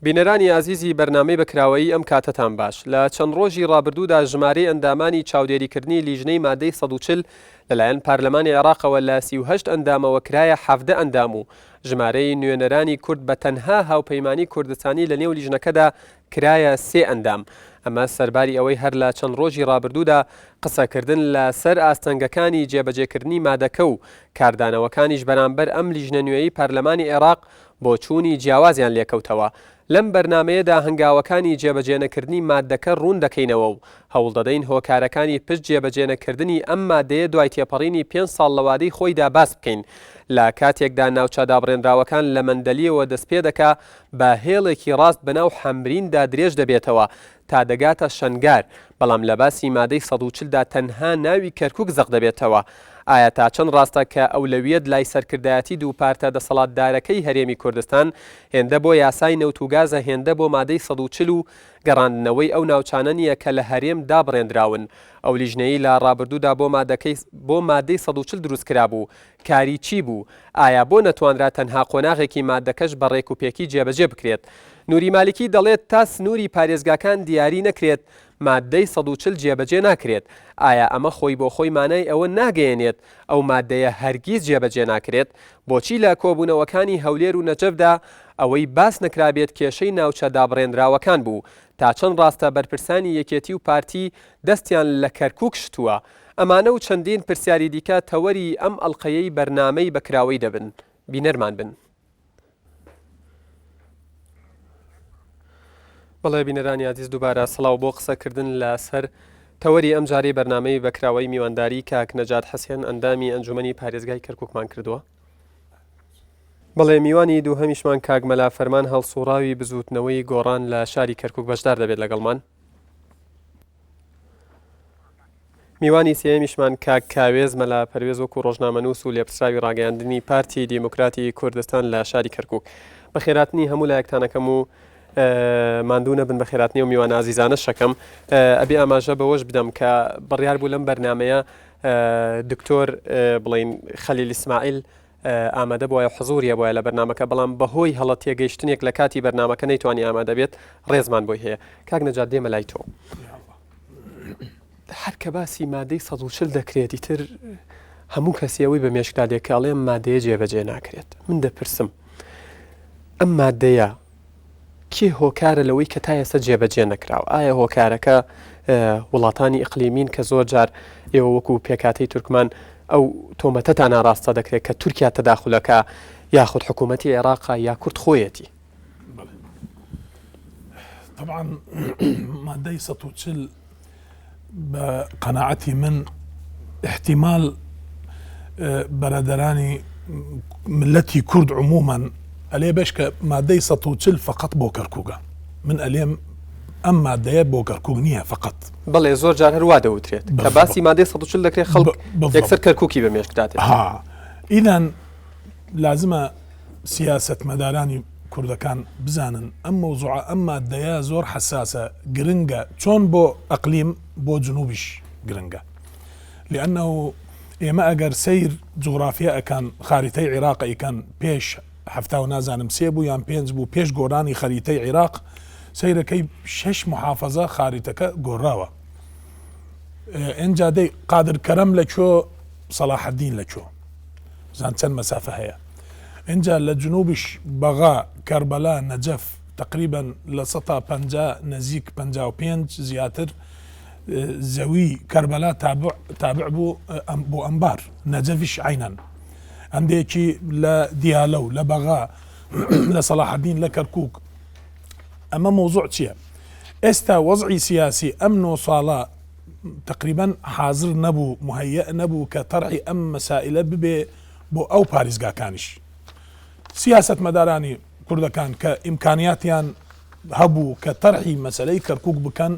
بینەرانی ئازیزی بەرنامەی بەکراوەیی ئەم کاتتان باش لە چەند ڕۆژی ڕابردوودا ژمارەی ئەندامانی چاودێریکردنی لیژنەی مادەی 140 لەلایەن پارلەمانی عێراقەوە لە 38 ئەندامەوە کرایە 17 ئەندام و ژمارەی نوێنەرانی کورد بە تەنها هاوپەیمانی کوردستانی لە نێو لیژنەکەدا کرایە 3 ئەندام. ئەمە سەرباری ئەوەی هەر لە چەند ڕۆژی ڕابردوودا قسەکردن لەسەر ئاستەنگەکانی جێبەجێکردنی مادەکە و کاردانەوەکانیش بەرامبەر ئەم لیژنە نوێیی پارلەمانی عێراق بۆ چوونی جیاوازیان لێکەوتەوە. لەم بەرنمەیەدا هەنگاوەکانی جێبەجێنەکردنی مادەکە ڕوون دەکەینەوە و هەوڵ دەدەین هۆکارەکانی پشت جێبەجێنەکردنی ئەم مادەیە دوای تێپەڕینی 5 ساڵ لە وادەی خۆیدا باس بکەین. لە کاتێکدا ناوچەدابڕێنراوەکان لە مەندەلیەوە دەست پێ دەکا بە هێڵێکی ڕاست بەناو حەمریندا درێژ دەبێتەوە تا دەگاتە شەنگار، بەڵام لە باسی مادەی 140دا تەنها ناوی کەرکووک زەق دەبێتەوە. ئایا تا چەند ڕاستە کە ئەولەویەت لای سەرکردایەتی دوو پارتە دەسەڵاتدارەکەی هەرێمی کوردستان هێندە بۆ یاسای نەوتوگازە هێندە بۆ مادەی 140 و گەڕاندنەوەی ئەو ناوچانە نیە کە لە هەرێم دابڕێنراون. ئەو لیژنەیە لە ڕابردوودا بۆ مادەی 140 دروست کرا بوو. کاری چی بوو؟ ئایا بۆ نەتوانرا تەنها قۆناغێکی مادەکەش بە ڕێکوپێکی جێبەجێ بکرێت؟ نوری مالیکی دەڵێت تا سنووری پارێزگاکان دیاری نەکرێت مادەی 140 جێبەجێ ناکرێت. ئایا ئەمە خۆی بۆ خۆی مانای ئەوە ناگەیەنێت ئەو مادەیە هەرگیز جێبەجێ ناکرێت؟ بۆچی لە کۆبوونەوەکانی هەولێر و نەجەفدا ئەوەی باس نەکرابێت کێشەی ناوچە دابڕێنراوەکان بوو؟ تا چەند ڕاستە بەرپرسانی یەکێتی و پارتی دەستیان لە کەرکووک شتووە؟ ئەمانە و چەندین پرسیاری دیکە تەوەری ئەم ئەڵقەیەی بەرنامەی بەکراوەی دەبن. بینەرمان بن. بەڵێ بینەرانی عزیز دووبارە سڵاو بۆ قسەکردن لەسەر تەوەری ئەم جارەی بەرنامەی بەکراوەی میوانداری کاک نەجات حەسێن ئەندامی ئەنجومەنی پارێزگای کەرکووکمان کردووە. بەڵێ میوانی دووهەمیشمان کاک مەلا فەرمان هەڵسوڕاوی بزوتنەوەی گۆڕان لە شاری کەرکووک بەشدار دەبێت لەگەڵمان. میوانی سێمیشمان کاک کاوێز مەلا پەروێز وەکو ڕۆژنامەنووس و لێپرسراوی ڕاگەیاندنی پارتی دیموکراتی کوردستان لە شاری کەرکووک. بەخێراتنی هەموو لایەکتانەکەم و ماندوو نەبن بە خێراتنی و میوان ئازیزانە شەکەم. ئەبێ ئاماژە بەوەش بدەم کە بڕیار بوو لەم بەرنمەیە دکتۆر بڵین خەلیل ئیسماعیل ئامادە بۆیە حزوریە بۆیە لە بەرنمەکە، بەڵام بەهۆی هەڵە تێگەیشتنێک لە کاتی بەرنمەکە نەیتوانی ئامادە بێت ڕێزمان بۆی هەیە. کاک نەجات دێمە لای تۆ. هەر کە باسی مادەی 140 دەکرێت ئیتر هەموو کەسیەوەی بە مێشکدا دێکاڵێ مادەیە جێبەجێ ناکرێت. من دەپرسم ئەم مادەیە کێ هۆکارە لەوەی کە تا ئێستا جێبەجێ نەکراوە؟ ئایا هۆکارەکە وڵاتانی ئیقلیمین کە زۆر جار ئێوە وەکو پێکاتەی تورکمان ئەو تۆمەتەتان ناڕاستە دەکرێت کە تورکیا تەداخولەکە یاخود حکوومەتی عێراقا یا کورد خۆیەتی؟ طبعا مادەی 140 بە قەناعەتی من احتیمال بەرادەرانی ملەتی کورد عموما ئەلێ بەش کە مادەی 140 فقط بۆ کەرکووکە. من ئەلێم ئەم مادەیە بۆ کەرکووک نییە فقط. بەڵێ زۆر جار هەروە دەوترێت کە باسی مادەی 140 دەکرێت خەڵک یەکسەر کەرکووکی بە مێشکداتێت. ئیدان لازمە سیاسەتمەدارانی کوردەکان بزانن ئەم مەوزوعە ئەم مادەیە زۆر حساسە، گرنگە، چۆن بۆ ئەقلیم بۆ جنوبیش گرنگە. لأنه ئێمە ئەگەر سیر جغرافیا ئەکەن خاریتەی عێراق ئەیکەن پێش هەفتا و نازانم 3 بوو یان 5 بوو پێش گۆڕانی خەریتەی عێراق سیرەکەی 6 محافەزە خاریتەکە گۆڕاوە. ئەنجا دەی قادر کەرەم لەکوێ سەلاحەدین لەکوێ زان چەند مەسافە هەیە. ئەنجا لە جنوبیش بەغا کەربەلا نەجەف تقریبا لە 150 نزیک 55 زیاتر زەوی کەربەلا تابع بوو بۆ ئەمبار، نەجەفیش عینەن. هەندێکی لە دیالە و لە بەغا لە سەلاحەدین لە کەرکووک. ئەمە مۆزوع چییە؟ ئێستا وەزعی سیاسی ئەم 9 ساڵە تقریبا حاضر نەبوو، مهەیە نەبوو کە تەرحی ئەم مەسائلە ببێ بۆ ئەو پارێزگاکانیش. سیاسەتمەدارانی کوردەکان کە ئیمکانیاتیان هەبوو کە تەرحی مەسەلەی کەرکووک بکەن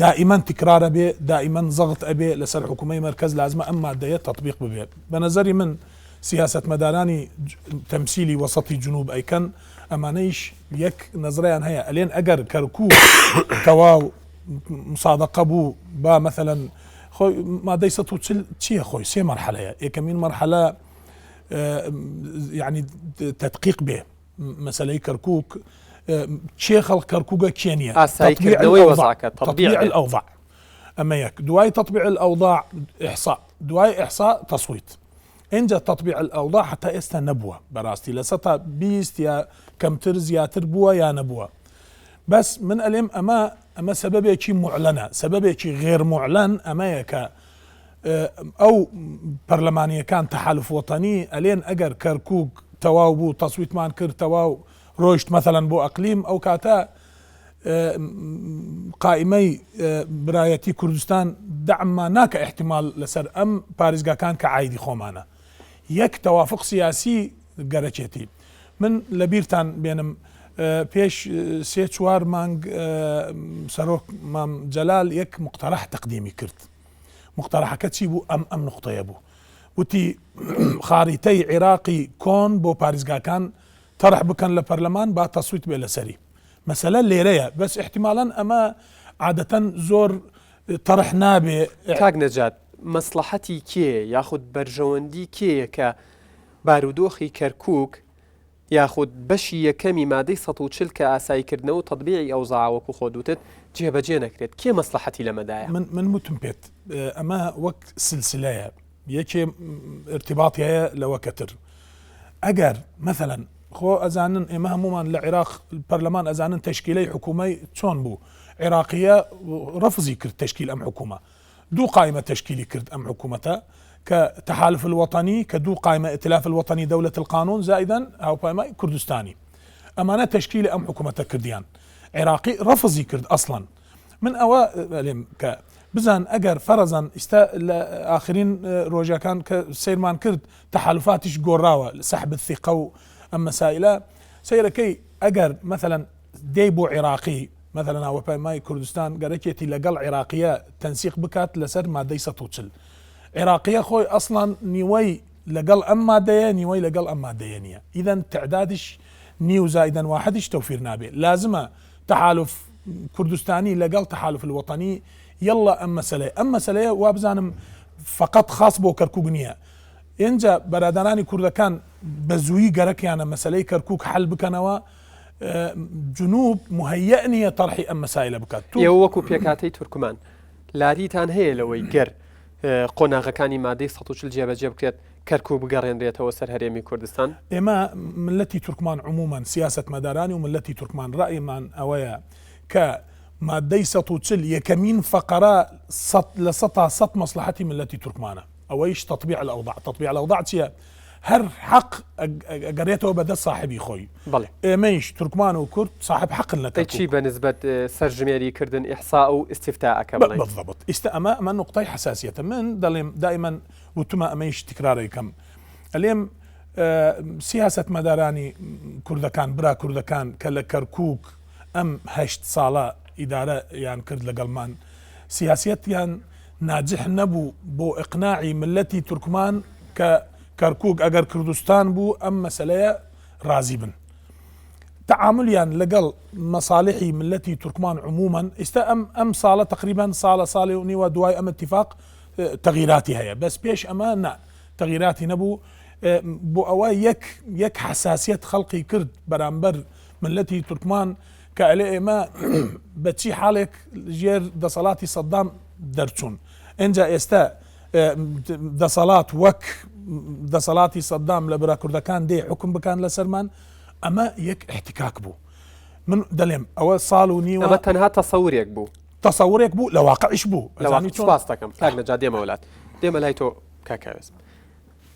دائما تکرارە بێ، دائما زەغت ئەبێ لەسەر حکوومەی مەرکەز لازمە ئەم مادەیە تەطبیق ببێت. بە نەزەری من سیاسەتمەدارانی تەمسیلی وەسەطی جنوب ئەیکەن ئەمانەیش یەک نەزڕیان هەیە، ئەلێن ئەگەر کەرکووک تەواو مصادقە بوو با مثلا خۆی مادەی 140 چییە؟ خۆی 3 مەرحەلەیە. یەکەمین مەرحەلە يعني تدقيق به مسألة كركوك چێ خەڵک کەرکووگە کێ نییە تطبيع الأوضاع أما يك دواي تطبيع الأوضاع إحصاء دواي إحصاء تصويت إنجا تطبيع الأوضاع حتى إستا نبوة براستي لسطا بيست يا كم ترز يا تربوة يا نبوة بس من ألم أما سبب شيء معلنة سبب شيء غير معلن أما يك أو برلمانية كان تحالف وطني ألين أجر كركوك تواو بو تصويت مان كر تواو روشت مثلا بو أقليم أو كاتا قائمي برايتي كردستان دعم ما ناك احتمال لسر أم باريزقا كان كعايدي خومانا يك توافق سياسي قرأتي من لبيرتان بينم بيش سي چوار مانگ سروك مام جلال يك مقترح تقديمي كرت مقترح كتشي بو أم نقطة يبو وتي خاريتي عراقي كون بو باريزقا كان طرح بكن لبرلمان با تصويت بلا سري مسألة ليريا بس احتمالا أما عادة زور طرح نابي تاق نجات مصلحتي كي ياخد برجواندي كي كبارودوخي كركوك ياخد بشي يكمي مادي سطو تشلك آساي كردنو تطبيعي أوزاع وكو خودوتت جيبا جينا كريت كي مصلحتي لمدايا من متنبيت أما وقت سلسلة يكي ارتباطي لوكتر أجر مثلا خو أزانن إما هموما لعراق البرلمان أزانن تشكيلي حكومي تشون بو عراقية رفضي كرد تشكيل أم حكومة دو قائمة تشكيلي كرد أم حكومتها كتحالف الوطني كدو قائمة ائتلاف الوطني دولة القانون زائدا أو بايما كردستاني أمانة تشكيلي أم حكومة كرديان عراقي رفضي كرد أصلا من أوائل بزان أجر فرزا آخرين روجا كان كسيرمان كرد تحالفاتش قراوة سحب الثقة أما سائلة سيركي أجر مثلا ديبو عراقي مثلا أو بايماي كردستان قريتي لقل عراقية تنسيق بكات لسر ما دي ستوتشل عراقية خوي أصلا نيوي لقل أما ديا نيوي لقل أما ديانية إذا تعدادش نيو زائدا واحدش توفير نابي لازم تحالف كردستاني لقل تحالف الوطني يلا أما سلية وابزانم فقط خاص بو كركوبنية إنجا برادراني كردكان بزوي قرك يعني مسألة كركوك حل بكنوا جنوب مهيئني طرحي أم مسائل بكات يوكو بيكاتي تركمان لاريتان هي لوي قر قۆناغەکانی مادەی ١40 جێبەجێ بکرێت کەرکووک بگەڕێنرێتەوە سەر هەرێمی کوردستان ئێمە ملەتی تورکمان عموماً سیاست مەدارانی و ملەتی تورکمان ڕائیمان ئەوەیە کە مادەی 140 یەکەمین فەقەرە لە 100 مەسلحەتی ملەتی تورکمانە ئەوەیش تطبيع الأوضاع چییە هەر حق ئەگەڕێتەوە بەدەست صاحبی خۆی بەڵێ ئێمەیش تورکمان و کورد صاحب حقن لە چی بەنسبەت سەرژمێری کردن ئیحسا و استفتاءەکە بڵێن بالضبط ئەمە نقطەی حساسیەتە من دەڵێم دائما وتمە ئەمەیش تکرارێکم ئەلێم سیاست مەدارانی کوردەکان برا کوردەکان کە لە کەرکووک ئەم 8 ساڵە ئیدارە یان کرد لەگەڵمان سیاسەتیان ناجح نەبوو بۆ ئیقناعی ملەتی تورکمان کە كركوك أجر كردستان بو أم مسألة رازي بن تعامليان لقل مصالحي ملتي تركمان عموما أم صالة تقريبا صالة ونيوى دواي أم اتفاق تغييراتي هي بس بيش أما تغييراتي نبو بو أواي يك حساسية خلقي كرد برامبر ملتي تركمان كألي ما بتشي حالك جير دصلاتي صدام درتون انجا استا دصلات دەسەڵاتی سەدام لە برا کوردەکان دێ حکم بکان لەسەرمان ئەمە یەک احتکاک بوو من دەڵێم ئەوە ساڵ و نیوە ئەمە تەنها تەسەورێک بوو لە واقعیش بوو سپاس دەکەم کاک نەجات دێمە وڵات دێمە لای تۆ کاکاوێز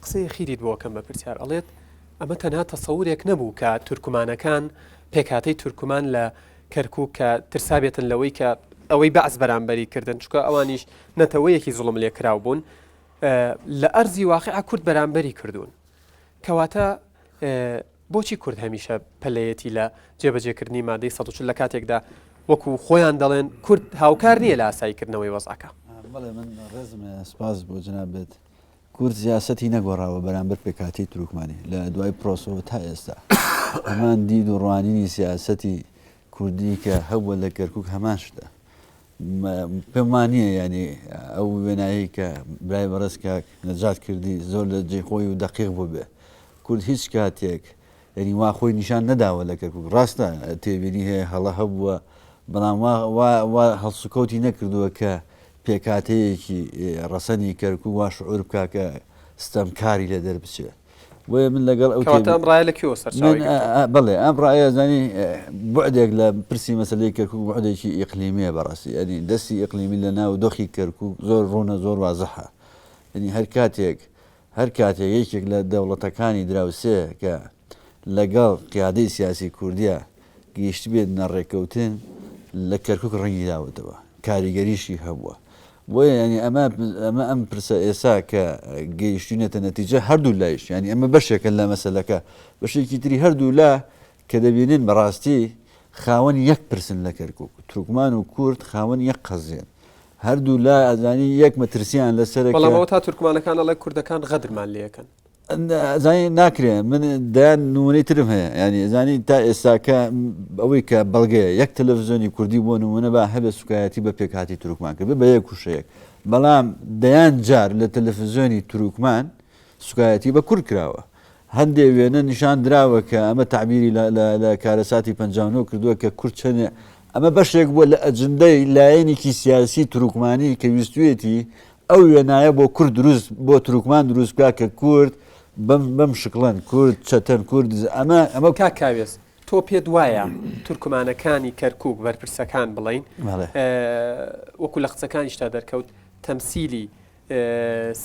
قسەی خیریت بۆ کەم بە پرسیار ئەڵێت ئەمە تەنها تەسەورێک نەبوو کە تورکمانەکان پێکهاتەی تورکمان لە کەرکووک کە ترسابێتن لەوەی کە ئەوەی بەعز بەرامبەری کردن چکە ئەوانیش نەتەوەیەکی زوڵم لێکراو بوون لە ئەرزی واقعا کورد بەرامبەری کردوون کەواتە بۆچی کورد هەمیشە پەلەیەتی لە جێبەجێکردنی مادەی 140 لە کاتێکدا وەکو خۆیان دەڵێن کورد هاوکار نییە لە ئاساییکردنەوەی وەزعەکە بەڵێ من ڕێزمە سپاس بۆ جنابێت کورد سیاسەتی نەگۆڕاوە بەرامبەر پێکهاتی تورکمانی لە دوای پرۆسەوە تا ئێستا هەمان دید و ڕوانینی سیاسەتی کوردی کە هەبووە لە کەرکووک هەمان شتە پێم نییە ینی ئەو وێنایی کە برای بەڕێز کاک نەجات کردی زۆر لە جێخۆی و دەقیق بوو بێ کورد هیچ کاتێک ینی وا خۆی نیشان نەداوە لە کەرکووک ڕاستە تێبینی هەیە هەڵە هەبووە بەڵام وا هەڵسوکەوتی نەکردووە کە پێکاتەیەکی ڕەسەنی کەرکوو وا شعور بکە کە ستەمکاری لە دەربچێت بۆیە من لەگەڵ ئەو ئەم ڕایە لەکوێوە سەرچاوی بڵێ ئەم ڕایە زانی بعدێک لە پرسی مەسلەی کەرکووک بعدێکی ئیقلیمیە بەڕاستی ئەنی دەستی ئیقلیمی لە ناو دۆخی کەرکووک زۆر ڕوونە زۆر وازەحە ینی هەر کاتێک یەکێک لە دەوڵەتەکانی دراوسێ کە لەگەڵ قیادەی سیاسی کوردیە گەیشت بێت نەڕێکەوتن لە کەرکووک ڕەنگی داوتەوە کاریگەریشی هەبووە بۆیە ینی ئەمە ئەم پرسە ئێسا کە گەیشتونێتە نەتیجە هەردوو لایش ینی ئەمە بەشێکە لە مەسەلەکە بەشێکی تری هەردوو لا کە دەبینین بەڕاستی خاوەن یەک پرسن لە کەرکووک تورکمان و کورد خاوەن یەک قەزیێن هەردوو لا ئەزانی یەک مەترسیان لەسەر بەڵامەوە تا تورکمانەکان لەڵای کوردەکان غەدرمان لێەکەن زانی ناکرێن من دایان نمونەی ترم هەیە ینی زانی تا ئێستاکە ئەوەی کە بەڵگەیە یەک تەلەڤیزیۆنی کوردی بۆ نمونە بە هەبێ سوکایەتی بە پێکهاتی تورکمان کرد بە یەک کوشەیەک بەڵام دەیان جار لە تەلەڤیزیۆنی تورکمان سوکایەتی بە کورد کراوە هەندێک وێنە نیشان دراوە کە ئەمە تعبیری لە کارەساتی 59 کردووە کە کورد چەنێ ئەمە بەشێک بووە لە ئەجندەی لایەنێکی سیاسی تورکمانی کە ویستوێتی ئەو وێنایە بۆ کورد دروست بۆ تورکمان دروست بکە کە کورد بەم شکڵەن کورد چەتەن کورد ئەمە کاوێز تۆ پێت وایە تورکمانەکانی کەرکووک بەرپرسەکان بڵین وەکو لە قسەکانیشتا دەرکەوت تەمسیلی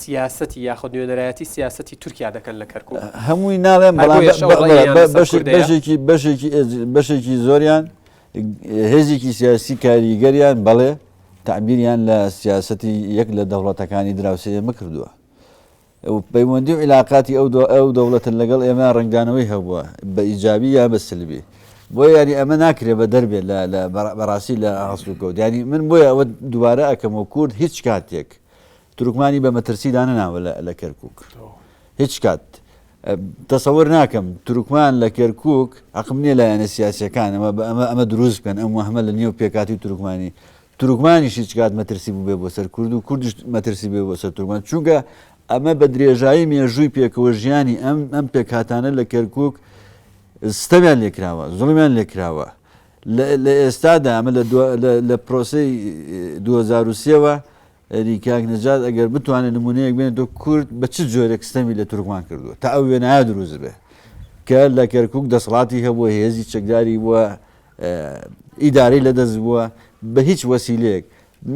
سیاسەتی یاخود نوێنەرایەتی سیاسەتی تورکیا دەکەن لە کەرکووک هەمووی ناڵێن بەشێکی زۆریان هێزێکی سیاسی کاریگەریان بەڵێ تعبیریان لە سیاسەتی یەک لە دەوڵەتەکانی دراوسێ مەکردووە پەیوەندی و علااقاتی ئەو دەوڵەتن لەگەڵ ئێمە ڕنگدانەوەی هەبووە بە ئیجابی یا بە سلبی بۆ ینی ئەمە ناکرێت بە دەربێت بەڕاستی لە ئاسڵ و کەوت ینی من بۆیە ئەوە دووبارە ئەەکەمەوە کورد هیچ کاتێک تورکمانی بە مەترسیدانە ناوە لە کەرکووک هیچ کات تەسەور ناکەم تورکمان لە کەرکووک عقم نییە لایەنە سیاسەکان ئەمە دروست بکەن ئەم وهمە لە نێو پێکاتی تورکمانی تورکمانیش هیچ کات مەترسی بوو بێ بۆ سەر کورد و کوردش مەترسی بێ بۆ سەر تورکمان چونکە ئەمە بە درێژایی مێژووی پێکەوە ژیانی ئەم پێکاتانە لە کەرکووک ستەمیان لێکراوە زڵمیان لێکراوە لە ئێستادا ئەمە لە پرۆسی 2023ەوە ریکاک نەجات ئەگەر بتوانێت نمونەیەک بێن تۆ کورد بە چ جۆرێک ستەمی لە تورکمان کردووە تا ئەو وێنایە دروست بێ کە لە کەرکووک دەسەڵاتی هەبووە هێزی چەکداری بووە ئیداری لەدەست بووە بە هیچ وەسیلەیەک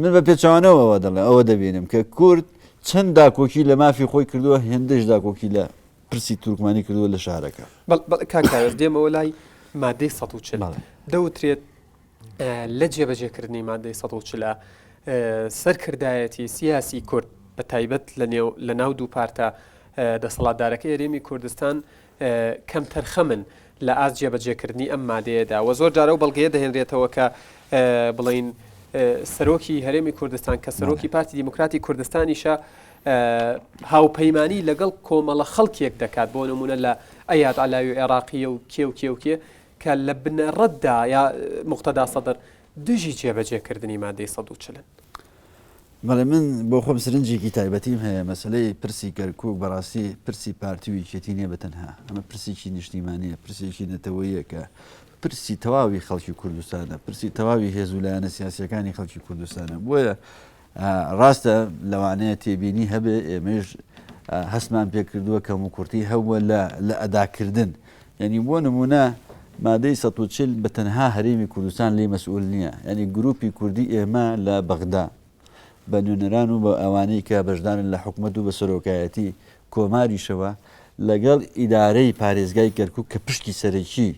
من بە پێچوانەوەەوە دەڵێ ئەوە دەبینم کە کورد چەند داکۆکی لە مافی خۆی کردووە هێندەش داکۆکی لە پرسی تورکمانی کردووە لە شارەکە کاکاوێز دێمەوە لای مادەی 140 دەوترێت لە جێبەجێکردنی مادەی 140 سەرکردایەتی سیاسی کورد بە تایبەت لە ناو دوو پارتە دەسەڵاتدارەکە هێرێمی کوردستان کەم تەرخەمن لە ئاست جێبەجێکردنی ئەم مادەیەدا و زۆر جارە و بەڵگەیە دەهێنرێتەوە کە بڵین سەرۆکی هەرێمی کوردستان کە سەرۆکی پارتی دیموکراتی کوردستانیشە هاوپەیمانی لەگەڵ کۆمەڵە خەڵکێک دەکات بۆ نمونە لە ئەیاد عەلاوی عێراقیە و کێ کە لە بنەڕەتدا یا موقتەدا سەدر دژی جێبەجێکردنی مادەی 140 بەڵێ من بۆ خۆم سرنجێکی تایبەتیم هەیە مەسلەی پرسی کەرکووک بەڕاستی پرسی پارتی و یەکێتی نییە بەتەنها ئەمە پرسێکی نیشتیمانیە پرسێکی نەتەوەیە کە پرسی تەواوی خەڵکی کوردستانە پرسی تەواوی هێزولایەنە سیاسەکانی خەڵکی کوردستانە بۆیە ڕاستە لەوانەیە تێبینی هەبێ ئێمەش هەستمان پێکردووە کەم و کورتی هەوە لە ئەداکردن یعنی بۆ نمونە مادەی 140 بە تەنها هەرێمی کوردستان لێ مەسئول نییە ینی گروپی کوردی ئێمە لە بەغدا بە نوێنەران و بە ئەوانەی کە بەشدارن لە حکومەت و بە سەرۆکایەتی کۆماریشەوە لەگەڵ ئیدارەی پارێزگای کەرکووک کە پشتی سەرەکی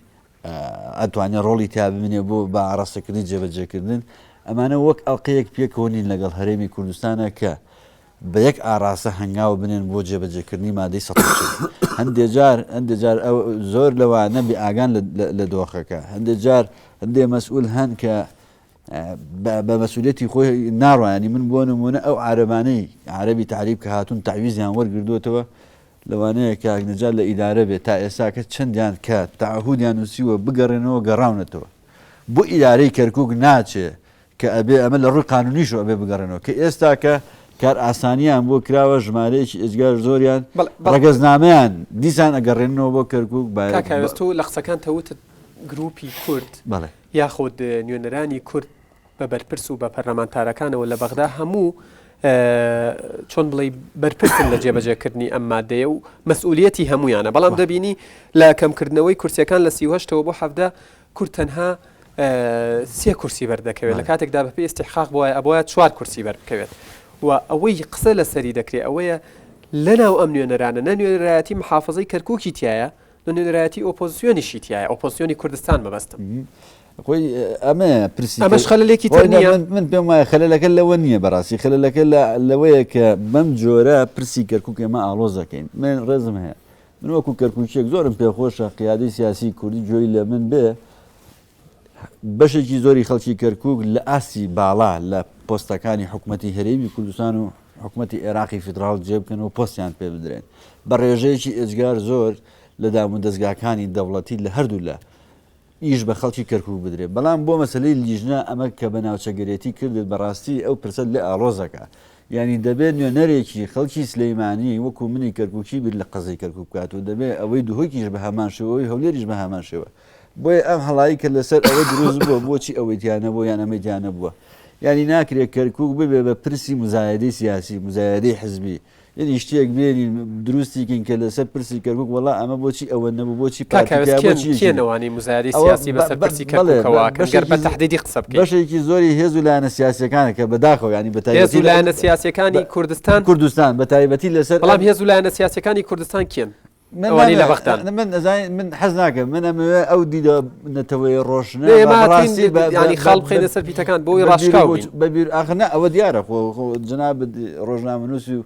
ئەتوانێت ڕۆڵی تا بمێنێ بۆ بە ئاڕاستەکردنی جێبەجێکردن ئەمانە وەک ئەڵقەیەک پێکەوەنین لەگەڵ هەرێمی کوردستانە کە بە یەک ئاڕاستە هەنگاو بنێن بۆ جێبەجێکردنی مادەی 140 هەندێک جار زۆر لەوانە بێ ئاگان لە دۆخەکە هەندێک جار هەندێک مەسئول هەن کە بە مەسئولێتی خۆی ناڕوانی من بۆ نمونە ئەو عارەبانەی عربی تعریب کە هاتوون تعویزیان وەرگردووەتەوە لەوانەیە کاکنەجار لە ئیدارە بێت تا ئێستاکە چەندیان کە تعهودیان نووسیوە بگەڕێنەوە گەڕاونەتەوە بۆ ئیدارەی کەرکووک ناچێ کە ئەبێ ئەمە لە ڕووی قانونیشەوە ئەبێ بگەڕێنەوە کە ئێستاکە کار ئاسانیان بۆ کراوە ژمارەیەکی ئێجگار زۆریان ڕەگەزنامەیان دیسان ئەگەڕێنەوە بۆ کەرکووک کاکەوێست و لە قسەکان تەوتت گروپی کورد یاخود نوێنەرانی کورد بە بەرپرس و بە پەرلەمانتارەکانەوە لە بەغدا هەموو چۆن بڵێ بەرپرسن لە جێبەجێکردنی ئەم مادەیە و مەسئولیەتی هەمویانە بەڵام دەبینی لە کەمکردنەوەی کورسیەکان لە 38ەوە بۆ 7 کورد تەنها 3 کورسی بەردەکەوێت لە کاتێکدا بەپێی استحقاق بۆیە ئەبووە 4 کورسی بەربکەوێت و ئەوەی قسە لەسەری دەکرێت ئەوەیە لەناو ئەم نوێنەرانە نەنوێنەرایەتی محافظەی کەرکووکی تایە نوێنەرایەتی ئۆپۆزیسیۆنیشی تایە ئۆپۆزیسیۆنی کوردستان بەبەستم خۆی ئەمە پرسی ئەمەش خەلەلێکی تر نییە من پێم وایە خەلەلەکە لەوە نییە بەڕاستی خەلەلەکە لەوەیە کە بەم جۆرە پرسی کەرکووک ئێمە ئاڵۆزەکەین من ڕێزم هەیە من وەکو کەرکووکێک زۆرم پێخۆشە قیادەی سیاسی کوردی جۆی لە من بێ بەشێکی زۆری خەڵکی کەرکووک لە ئاسی باڵا لە پۆستەکانی حکوومەتی هەرێمی کوردستان و حکوومەتی عێراقی فیدراڵ جێبکەن و پۆستیان پێ بدرێن بە ڕێژەیەکی ئێجگار زۆر لە دام و دەستگاکانی دەوڵەتی لە هەردوو لە ئیش بە خەڵکی کەرکووک بدرێت بەڵام بۆ مەسلەی لیژنە ئەمە کە بە ناوچەگەرێتی کردێت بەڕاستی ئەو پرسەد لێ ئاڵۆزەکە یعنی دەبێت نوێنەرێکی خەڵکی سلەیمانی وەکو منی کەرکووکی بیر لە قەزەی کەرکووک بکات و دەبێت ئەوەی دوهۆکیش بە هەمان شێوەوەی هەولێریش بە هەمان شێوە بۆیە ئەم هەڵایی کە لەسەر ئەوە دروست بووە بۆچی ئەوەی دیانە بۆ یان ئەمە دیانە بووە ینی ناکرێت کەرکووک ببێ بە پرسی مزایدەی سیاسی مزایدەی حزبی یعنی شتێک بێنین دروستیکن کە لەسەر پرسی کەرکووک وڵا ئەمە بۆچی ئەوە نەبوو بۆچی پارتیکێنەوانی مزایدەی سیاسی بەسەر پرسی کەرکووکەوە گەر بە تەحدیدی قسە بکەین بەشێکی زۆری هێز و لایەنە سیاسیەکانە کە بەداخەوە ینی هێز و لایەنە سیاسیەکانی کوردستان بە تایبەتی لەسەر بەڵام هێز و لایەنە سیاسیەکانی کوردستان کێن ئەوانی لە بەختان من حەز ناکەم من ئەمەوێ ئەو دیدە نەتەوەی ڕۆشنە ینی خاڵ بخەینە سەر پیتەکان بۆی ڕاشکاو بەبیر ئاخنا ئەوە دیارە جناب ڕۆژنامەنووسی و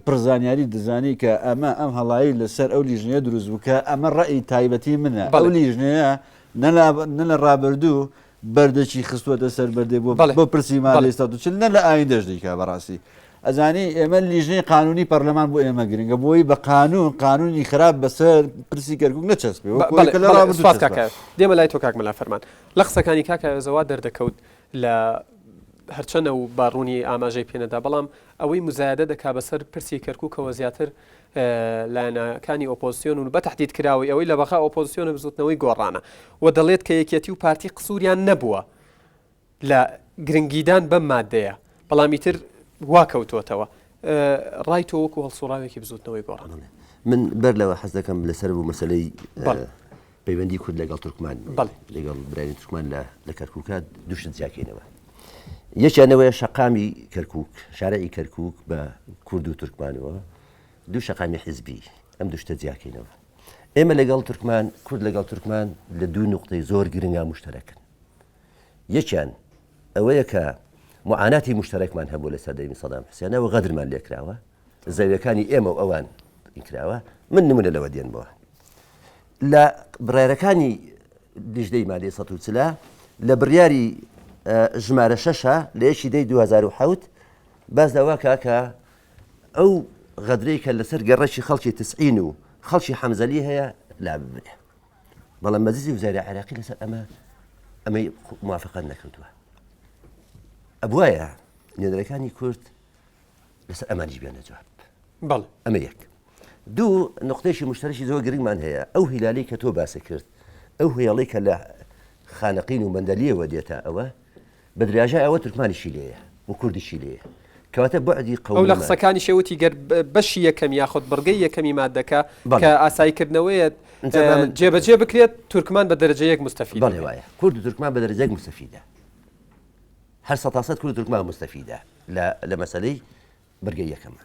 پرزانیاری دەزانی کە ئەمە ئەم هەڵایی لەسەر ئەو لیژنەیە دروست بوو کە ئەمە ڕەئی تایبەتی منە ئەو لیژنەیە نە لە ڕابردوو بەردەچی خستووەتە سەر بەردێ بۆ پرسی مادەی 140 نە لە ئاین دەژدیکە بەڕاستی ئەزانی ئێمە لیژنەی قانونی پەرلەمان بۆ ئێمە گرنگە بۆی بە قانونی خراپ بەسەر پرسی کەرکووک نەچەسبێ دێمە لای تۆ کاک مەلا فەرمان لە قسەکانی کاکەزەوا دەردەکەوت لە هەرچەنە و باڕوونی ئاماژەی پێنەدا بەڵام ئەوەی مزایدە دەکا بەسەر پرسی کەرکووکەوە زیاتر لایەنەکانی ئۆپۆزیسیۆن و بە تەحدید کراوی ئەوەی لە بەخا ئۆپۆزیسیۆنە بزوتنەوەی گۆڕانە و دەڵێت کە یەکێتی و پارتی قسووریان نەبووە لە گرنگیدان بەم مادەیە بەڵامی تر واکەوتوتەوە ڕای تۆ وەکو هەڵسوڕاوێکی بزوتنەوەی گۆڕان من بەر لەوە حەز دەکەم لەسەر بوو مەسەلەی پەیوەندی کورد لەگەڵ تورکمان لەگەڵ برانی تورکمان لە کەرکووکە دووشت زیاکەینەوە یەکیانەوەی شەقامی کەرکووک شارعی کەرکووک بە کورد و تورکمانەوە دوو شەقامی حزبی ئەم دوشتە جیاکەینەوە ئێمە لەگەڵ تورکمان کورد لەگەڵ تورکمان لە دوو نقطەی زۆر گرنگا مشتەرەکن یەکیان ئەوەیە کە معاناتی مشتەرەکمان هەبوو لە سەردەمی سەدام حوسێنەوە غەدرمان لێکراوە زەویەکانی ئێمە و ئەوان ئینکراوە من نمونە لەوە دێنبەوە لە بڕێرەکانی لیژنەی مادەی 140 لە بڕیاری ژمارە 6 لە 1 دەی 2007 باز داواکە کە ئەو غەدرەی کە لەسەر گەڕەشی خەڵکی تسعین و خەڵکی حەمزەلی هەیە لا ببرێ بەڵام مەجلیسی وزاری عێراقی لەسەر ئەمەی موافقەت نەکردووە ئەبوایە نوێنەرەکانی کورد لەسەر ئەمانیش بێنە جواب بەڵێ ئەمە یەک دوو نقطەیەکی مشتەرەکی زۆر گرنگمان هەیە ئەو هیلالی کە تۆ باسە کرد ئەو هێڵەی کە لە خانەقین و مەندەلیەوە دێتە ئەوە بە درێژای ئەوە تورکمانیشی لێیە و کوردیشی لێیە کەواتە بەعدی قەوڵ ئەو لە قسەکانی شێوتی گەر بەشی یەکەم یاخود بڕگەی یەکەمی مادەکە کە ئاساییکردنەوەیە جێبەجێ بکرێت تورکمان بە دەرەجەیەک مستەفید بەڵێ وایە کورد و تورکمان بە دەرەجەیەک مستەفیدە هەر 100% کورد و تورکمان مستەفیدە لە مەسەلەی بەرگەی یەکەمە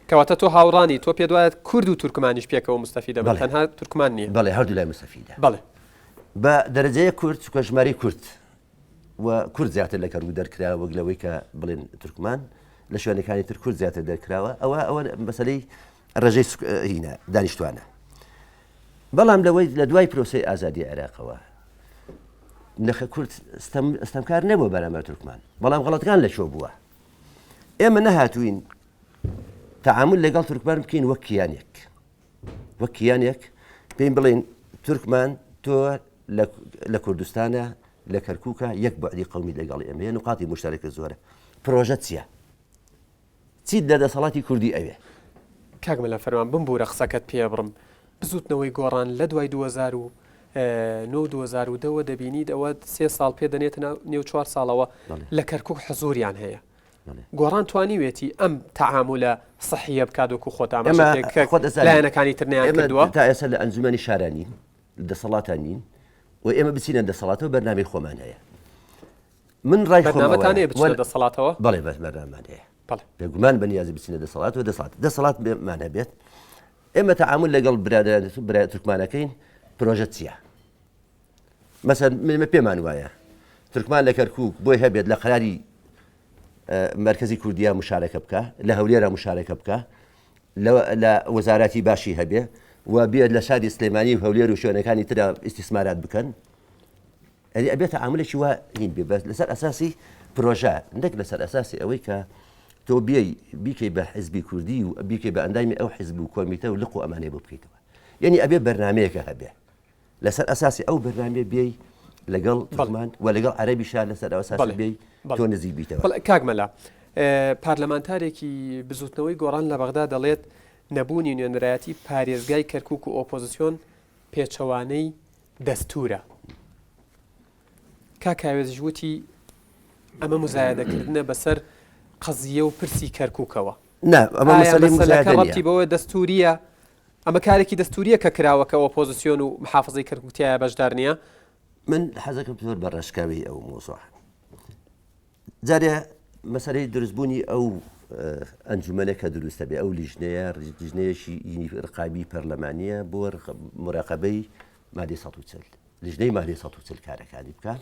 کەواتە تۆ هاوڕانی تۆ پێ دوایێت کورد و تورکمانیش پێکەوە مستەفیدە بە تەنها تورکمان نییە بەڵێ هەردوو لای مستەفیدە بەڵێ بە دەرەجەیە کورد چکە ژمارەی کورد و کورد زیاتر لە کەرکووک دەرکراوە وەک لەوەی کە بڵێن تورکمان لە شوێنەکانی تر کورد زیاتر دەرکراوە ئەوە مەسەلەی ڕێژەی هینە دانیشتوانە بەڵام لەوەی لە دوای پرۆسەی ئازادی عێراقەوە نەخە کورد ئەستەمکار نەبووە بەرامبەر تورکمان بەڵام غەڵەتەکان لەکوێ بووە ئێمە نەهاتوین تەعامل لەگەڵ تورکمان بکەین وەک کیانێک پێین بڵێن تورکمان تۆ لە کوردستانە لە کەرکووکە یەک بەعدی قەومی لەگەڵ ئێمە نقاتی مشتەرەکە زۆرە پرۆژە چییە چیت لە دەسەڵاتی کوردی ئەوێ کاگمە لە فەرمان بمبورە قسەکەت پێ بڕم بزوتنەوەی گۆڕان لە دوای 2009 دەبینیت ئەوە 3 ساڵ پێ دەنێتە نێو 4 ساڵەوە لە کەرکووک حزوریان هەیە گۆڕان توانیوێتی ئەم تەعاملە صحیە بکات وەکو خۆت ئاماژەکانی ترنیان کردووە تا ئێستا لە ئەنجومەنی شارانین دەسەڵاتان نین و ئێمە بچینە دەسەڵاتەوە بەرنامەی خۆمان هەیە من ڕای خۆمانە بچینە دەسەڵاتەوە بەڵێ بەرنامەمان هەیە بێگومان بەنیازی بچینە دەسەڵاتەوە دەسەڵات بێمان هەبێت ئێمە تەعامل لەگەڵ برای تورکمانەکەین پرۆژە چییە مەسەن پێمان وایە تورکمان لە کەرکووک بۆی هەبێت لە قەراری مرکزی کوردیا مشارەکە بکە لە هەولێرە مشارەکە بکە لە وەزاراتی باشی هەبێ و بێت لە شاری سلێمانی و هەولێر و شوێنەکانی ترە ئیسtisمارات بکەن ئەبێت تەعاملێکی وا هین بێ لەسەر ئەساسی پرۆژە نەک لەسەر ئەساسی ئەوەی کە تۆ بیکەی بە حیزبی کوردی و بیکەی بە ئەندامی ئەو حیزب و کۆمیتە و لق و ئەمانەی بۆ بکەیتەوە یعنی ئەبێ بەرنمەیەکە هەبێ لەسەر ئەساسی ئەو بەرنامێ بێی لەگەڵ تورکمان و لەگەڵ عەرەبی شار لەسەر ئەساسی بێی تۆ نزیک بیتەوە کاگمەلا پارلەمانتارێکی بزوتنەوەی گۆڕان لە بەغدا دەڵێت نەبوونی نوێنەرایەتی پارێزگای کەرکووک و ئۆپۆزیسیۆن پێچەوانەی دەستورە کاکاوێز وتی ئەمە مزایدەکردنە بەسەر قەزیە و پرسی کەرکووکەوە ئەمەڵەتی بەوە دەستوریە ئەمە کارێکی دەستوریە کە کراوەکە ئۆپۆزیسیۆن و محافزەی کەرکووکتیایە بەشدار نییە من حەزەکەم زۆر بە ڕێشکاوی ئەو مۆزوع جارێ مەسەلەی دروستبوونی ئەو ئەنجومەنە کە دروستە بێ ئەو لیژنەیەشی ڕقابی پەرلەمانیە بۆ مراقبەی مادەی 140 لیژنەی مادەی 140 کارەکانی بکە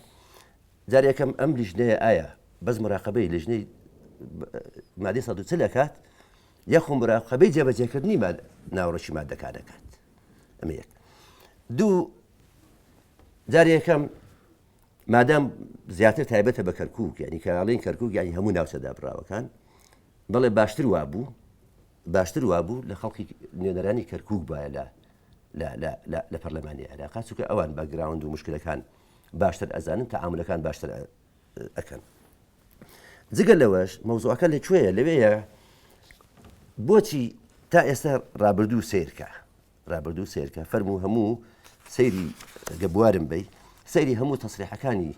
جارێکم ئەم لیژنەیە ئایا بەس مراقبەی لیژنەی مادەی 140 دەکات یاخۆ مراقبەی جێبەجێکردنی ناوڕۆکی مادەکان دەکات ئەمە یەک دوو جارێکم مادام زیاتر تایبەتە بە کەرکووک یعنی کەڵین کەرکووک یعنی هەموو ناوچەدا براوەکان بەڵێ باشتر وابوو لە خەڵکی نوێنەرانی کەرکووک باە لە پەرلەمانی عێراق چونکە ئەوان بەگراوند و مشکلەکان باشتر ئەزانن تەعاملەکان باشتر ئەکەن جگە لەوەش مەوزوعەکە لەکوێیە لەوەیە بۆچی تا ئێستا ڕابردوو سیرکە فەرموو هەموو سەیری گەبوارم بی سەیری هەموو تەسریحەکانی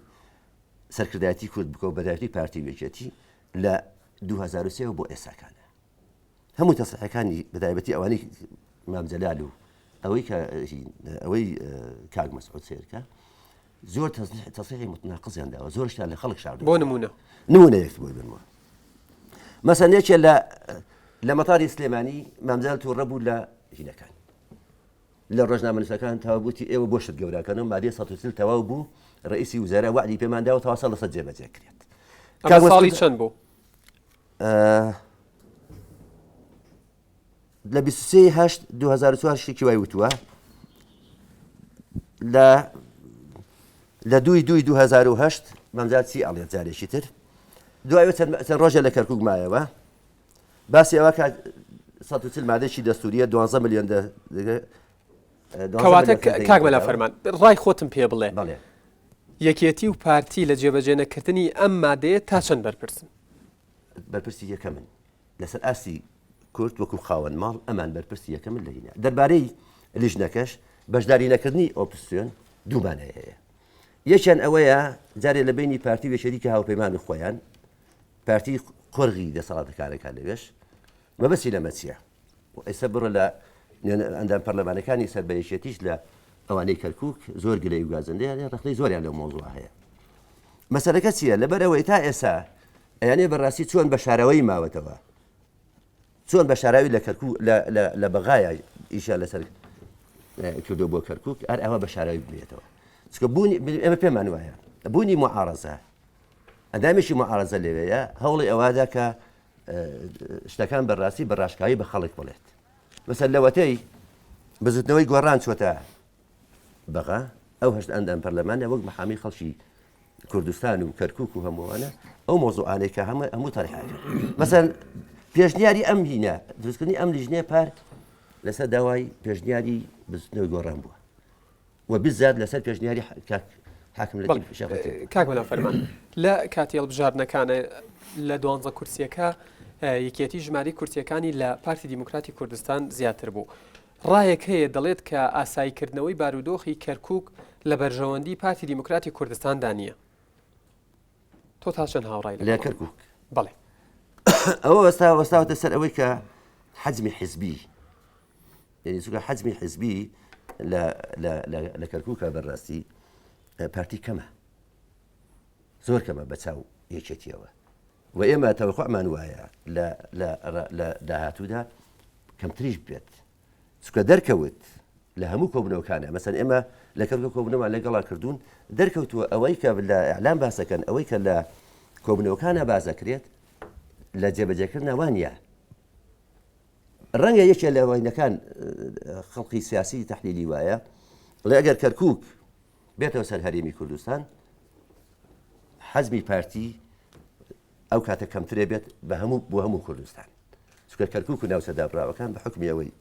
سەرکردایەتی کورد بکە و بەدایەتی پارتی وێچێتی لە 2003 بۆ ئێساکانە هەموو تەسریحەکانی بەدایبەتی ئەوانەی مامجەلال و ئەوەی کاک مەسعود سیرکە زۆر تەسریحی متناقضیان داوە زۆرشتان لە خەڵک شاردووە بۆ نمونە یەک بۆی بنوە مەسەن یەکێ لە مەتاری سلێمانی مامجەلال تووڕە بوو لە ژینەکان لە ڕۆژنامەنووسەکان تاوابووتی ئێوە بۆ شت گەوراکەنەوە مادەی 140 تەواو بوو ڕئیسی وزارە وعدی پێمانداوە تاوا ساڵ لەسەر جێبەجێ کرێت ساڵی چەند بوو لە 23/8/2004 شتێکی وای وتووە لە 2/2/2008 مامجاد چی ئەڵێت جارێکی تر دوایەوە چەند ڕۆژە لە کەرکووک مایەوە باسی ئەوە کە 140 مادەیەکی دەستوریە 12 ملیۆن کەواتە کاگمە لە فەرمان ڕای خۆتم پێ بڵێ یەکێتی و پارتی لە جێبەجێنەکردنی ئەم مادەیە تا چەند بەرپرسن بەرپرسی یەکەمن لەسەر ئاسی کورد وەکو خاوەن ماڵ ئەمان بەرپرسی یەکەمن لە هینە دەربارەی لیژنەکەش بەشداری نەکردنی ئۆپۆزیسیۆن دوومانەیە هەیە یەکیان ئەوەیە جارێ لە بینی پارتی وێشەریکە هاوپەیمان خۆیان پارتی قۆرغی دەسەڵاتەکانەکان لەوێش مەبەستی لەمە چییە ئێستا بڕۆ لە ئەندام پەرلەمانەکانی سەربەیەشێتیش لە ئەوانەی کەرکووک زۆر گلەی و گازندەیان ڕخنەی زۆریان لەو مۆزوع هەیە مەسەلەکە چییە لەبەرەوەی تا ئێستا ئەیانێ بەڕاستی چۆن بە شارەوەی ماوەتەوە چۆن بە شاراوی لە کەرکووک لە بەغایە ئیشە لەسەر کردو بۆ کەرکووک ئەوە بە شاراوی بێتەوە چکە ئێمە پێمان وایە بوونی معارەزە ئەندامێکی معارەزە لەوەیە هەوڵی ئەوەدا کە شتەکان بەڕاستی بە ڕاشکایی بە خەڵک بڵێت مەسەل لەوەتەی بزوتنەوەی گۆڕان چۆتە بەغا ئەو هەشت ئەندام پەرلەمانە وەک مەحامی خەڵکی کوردستان و کەرکووک و هەمووانە ئەو مۆزوعانەی کە هەموو تاریحەکە مەسەل پێشنیاری ئەم هینە دروستکردنی ئەم لیژنەیە پارک لەسەر داوای پێشنیاری بزوتنەوەی گۆڕان بووە و بزات لەسەر پێشنیاری حاکم کاک بەلا فەرمان لە کاتی هەڵبژاردنەکانە لە 12 کورسیەکە یەکێتی ژماری کورتیەکانی لە پارتی دیموکراتی کوردستان زیاتر بوو. ڕایەک هەیە دەڵێت کە ئاساییکردنەوەی بارودۆخی کەرکووک لە بەرژەوەندی پارتی دیموکراتی کوردستاندا نییە. تۆ تا چەند هاوڕای لە کەرکووک؟ بەڵێ. ئەوە وەستاوەتە سەر ئەوەی کە حەزمی حیزبی، یعنی چونکە حەزمی حیزبی لە کەرکووکە بەڕاستی پارتی کەمە، زۆر کەمە بە چاو یەکێتیەوە، و ئێمە تەوەقعمان وایە لە داهاتوودا کەمتریش بێت، چونکە دەرکەوت لە هەموو کۆبنەوەکانە. مەسەن ئێمە لە کەرکووک کۆبنەوەمان لەگەڵا کردوون، دەرکەوتووە ئەوەی کە لە ئەعلام باسەکەن، ئەوەی کە لە کۆبنەوەکانە بازەکرێت لە جێبەجێکردنەوە نیە. ڕەنگە یەکێ لە وینەکان خەڵقی سیاسی تەحلیلی وایە لە ئەگەر کەرکووک بێتەوە سەر هەرێمی کوردستان، حەزمی پارتی ئەو کاتە کەمترێ بێت بۆ هەموو کوردستان، چونکە کەرکووک و ناوسەدابراوەکان بە حکمی ئەوەی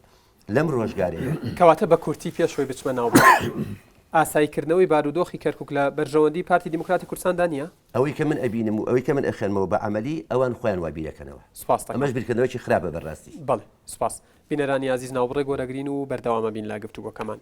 لەم ڕۆژگارەیە کەواتە بە کورتی پێشەوەی بچمە ناو ئاساییکردنەوەی بارودۆخی کەرکووک لە بەرژەوەندی پارتی دیموکراتی کوردستاندا نیە. ئەوەی کە من ئەبینم و ئەوەی کە من ئەخێنمەوە بە عەمەلی ئەوان خۆیان وا بیرەکەنەوە. سوپاس. ئەمەش بیرکردنەوەی خراپە بەڕاستی. بەڵێ سوپاس. بینەرانی عزیز ناوبڕێ گۆرەگرین و بەردەوامە بین لا گفتوگۆکەمان.